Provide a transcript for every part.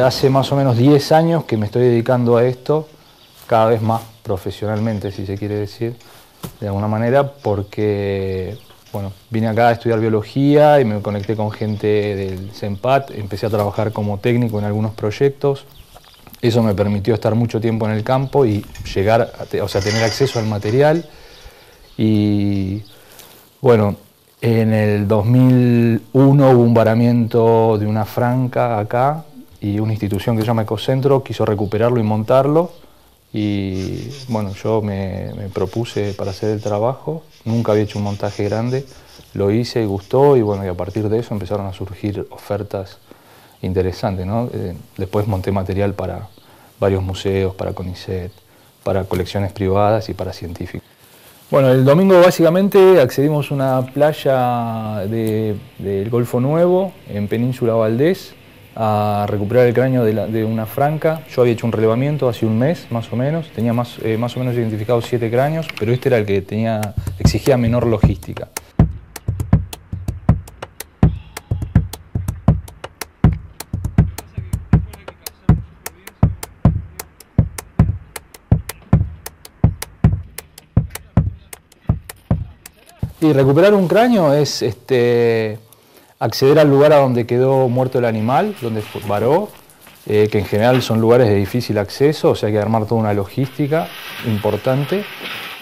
hace más o menos 10 años que me estoy dedicando a esto, cada vez más profesionalmente, si se quiere decir, de alguna manera, porque bueno, vine acá a estudiar biología y me conecté con gente del CENPAT, empecé a trabajar como técnico en algunos proyectos. Eso me permitió estar mucho tiempo en el campo y llegar, o sea, tener acceso al material. Y bueno, en el 2001 hubo un varamiento de una franca acá y una institución que se llama Ecocentro quiso recuperarlo y montarlo. Y bueno, yo me propuse para hacer el trabajo, nunca había hecho un montaje grande, lo hice y gustó, y bueno, y a partir de eso empezaron a surgir ofertas interesantes, ¿no? Después monté material para varios museos, para CONICET, para colecciones privadas y para científicos. Bueno, el domingo básicamente accedimos a una playa del Golfo Nuevo, en Península Valdés, a recuperar el cráneo de una franca. Yo había hecho un relevamiento hace un mes, más o menos, tenía más o menos identificados 7 cráneos, pero este era el que exigía menor logística. Y recuperar un cráneo es acceder al lugar a donde quedó muerto el animal, donde varó, que en general son lugares de difícil acceso, o sea hay que armar toda una logística importante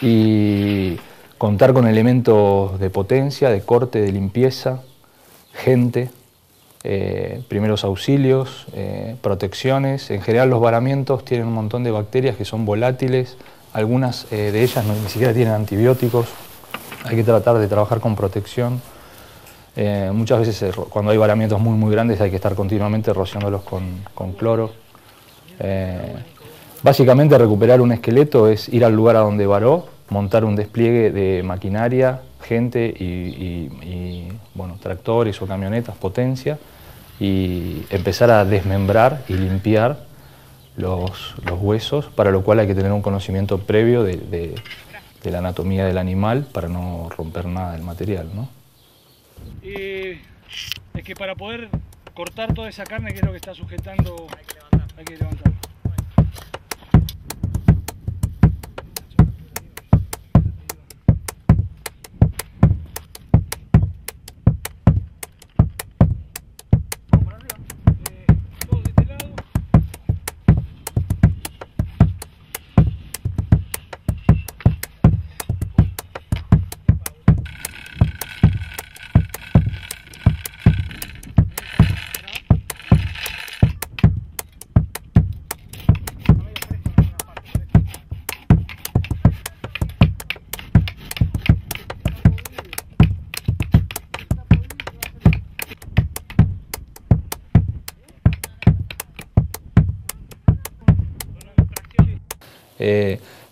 y contar con elementos de potencia, de corte, de limpieza, gente, primeros auxilios, protecciones. En general los varamientos tienen un montón de bacterias que son volátiles, algunas de ellas ni siquiera tienen antibióticos. Hay que tratar de trabajar con protección. Muchas veces cuando hay varamientos muy grandes hay que estar continuamente rociándolos con cloro. Básicamente recuperar un esqueleto es ir al lugar a donde varó, montar un despliegue de maquinaria, gente y bueno, tractores o camionetas, potencia, y empezar a desmembrar y limpiar los huesos, para lo cual hay que tener un conocimiento previo de la anatomía del animal para no romper nada del material, ¿no? Es que para poder cortar toda esa carne, que es lo que está sujetando, hay que levantarlo.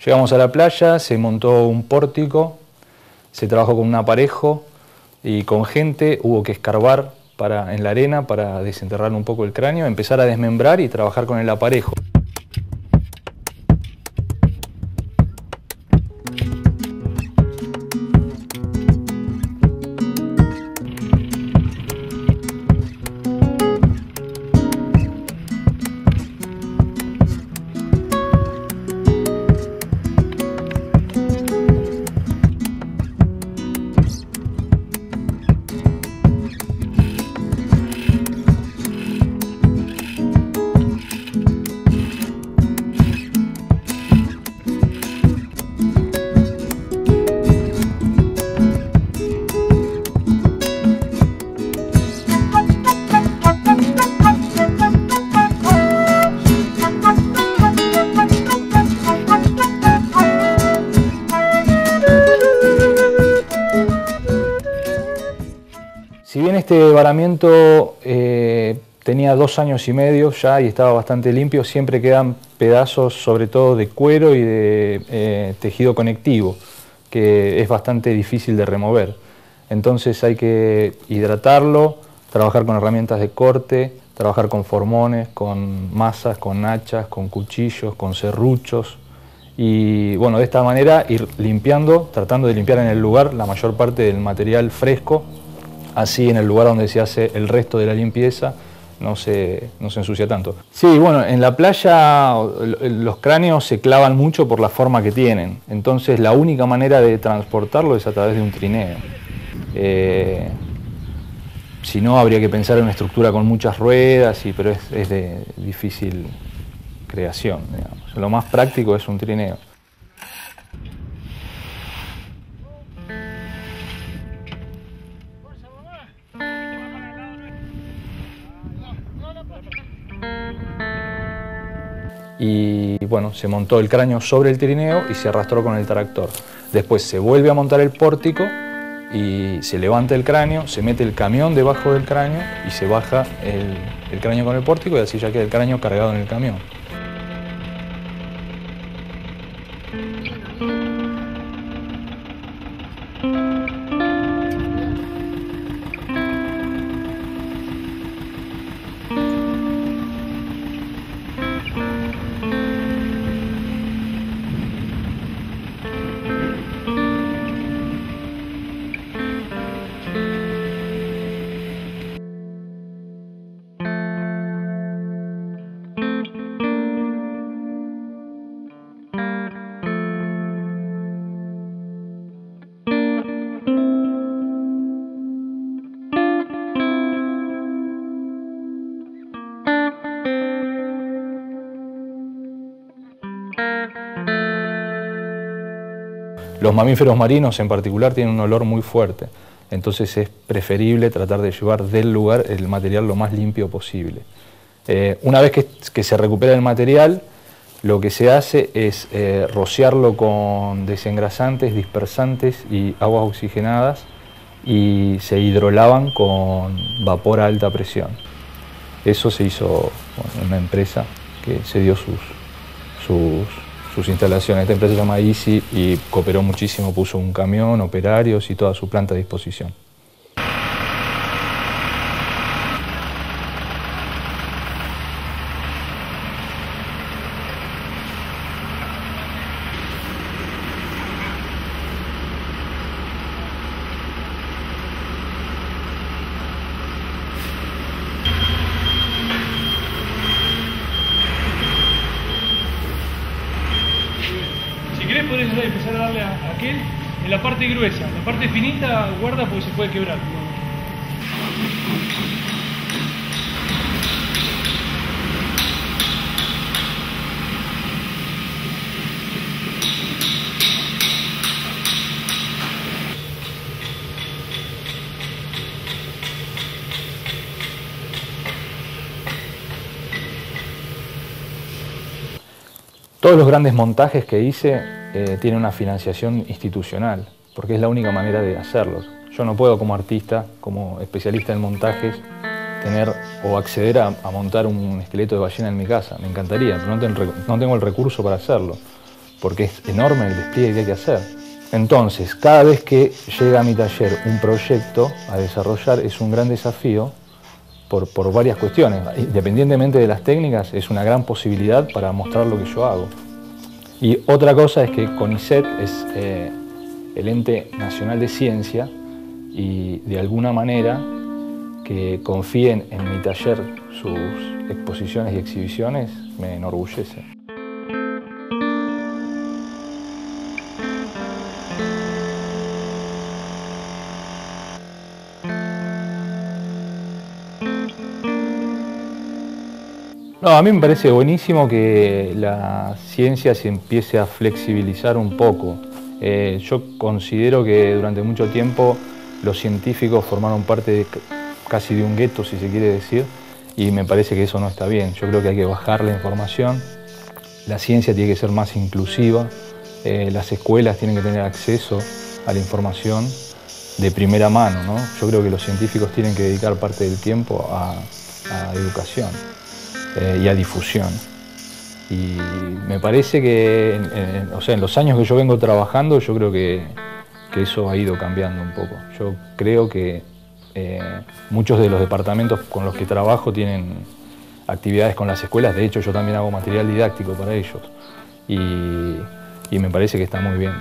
Llegamos a la playa, se montó un pórtico, se trabajó con un aparejo y con gente, hubo que escarbar en la arena para desenterrar un poco el cráneo, empezar a desmembrar y trabajar con el aparejo. Si bien este varamiento tenía 2 años y medio ya y estaba bastante limpio, siempre quedan pedazos sobre todo de cuero y de tejido conectivo, que es bastante difícil de remover. Entonces hay que hidratarlo, trabajar con herramientas de corte, trabajar con formones, con masas, con hachas, con cuchillos, con serruchos. Y bueno, de esta manera ir limpiando, tratando de limpiar en el lugar la mayor parte del material fresco. Así en el lugar donde se hace el resto de la limpieza no se ensucia tanto. Sí, bueno, en la playa los cráneos se clavan mucho por la forma que tienen, entonces la única manera de transportarlo es a través de un trineo. Si no, habría que pensar en una estructura con muchas ruedas, pero es de difícil creación, digamos. Lo más práctico es un trineo. Y bueno, se montó el cráneo sobre el trineo y se arrastró con el tractor. Después se vuelve a montar el pórtico y se levanta el cráneo, se mete el camión debajo del cráneo y se baja el cráneo con el pórtico y así ya queda el cráneo cargado en el camión. Los mamíferos marinos en particular tienen un olor muy fuerte, entonces es preferible tratar de llevar del lugar el material lo más limpio posible. Una vez que se recupera el material, lo que se hace es rociarlo con desengrasantes, dispersantes y aguas oxigenadas y se hidrolavan con vapor a alta presión. Eso se hizo en una empresa que se dio sus instalaciones. Esta empresa se llama Easy y cooperó muchísimo, puso un camión, operarios y toda su planta a disposición. Podés empezar a darle a aquel en la parte gruesa, la parte finita guarda porque se puede quebrar. Todos los grandes montajes que hice tienen una financiación institucional, porque es la única manera de hacerlos. Yo no puedo como artista, como especialista en montajes, tener o acceder a montar un esqueleto de ballena en mi casa. Me encantaría, pero no tengo el recurso para hacerlo, porque es enorme el despliegue que hay que hacer. Entonces, cada vez que llega a mi taller un proyecto a desarrollar es un gran desafío por varias cuestiones. Independientemente de las técnicas, es una gran posibilidad para mostrar lo que yo hago. Y otra cosa es que CONICET es el ente nacional de ciencia y de alguna manera que confíen en mi taller sus exposiciones y exhibiciones me enorgullece. No, a mí me parece buenísimo que la ciencia se empiece a flexibilizar un poco. Yo considero que durante mucho tiempo los científicos formaron parte casi de un gueto, si se quiere decir, y me parece que eso no está bien. Yo creo que hay que bajar la información, la ciencia tiene que ser más inclusiva, las escuelas tienen que tener acceso a la información de primera mano, ¿no? Yo creo que los científicos tienen que dedicar parte del tiempo a educación. Y a difusión. Y me parece que en los años que yo vengo trabajando, yo creo que eso ha ido cambiando un poco. Yo creo que muchos de los departamentos con los que trabajo tienen actividades con las escuelas. De hecho, yo también hago material didáctico para ellos y me parece que está muy bien.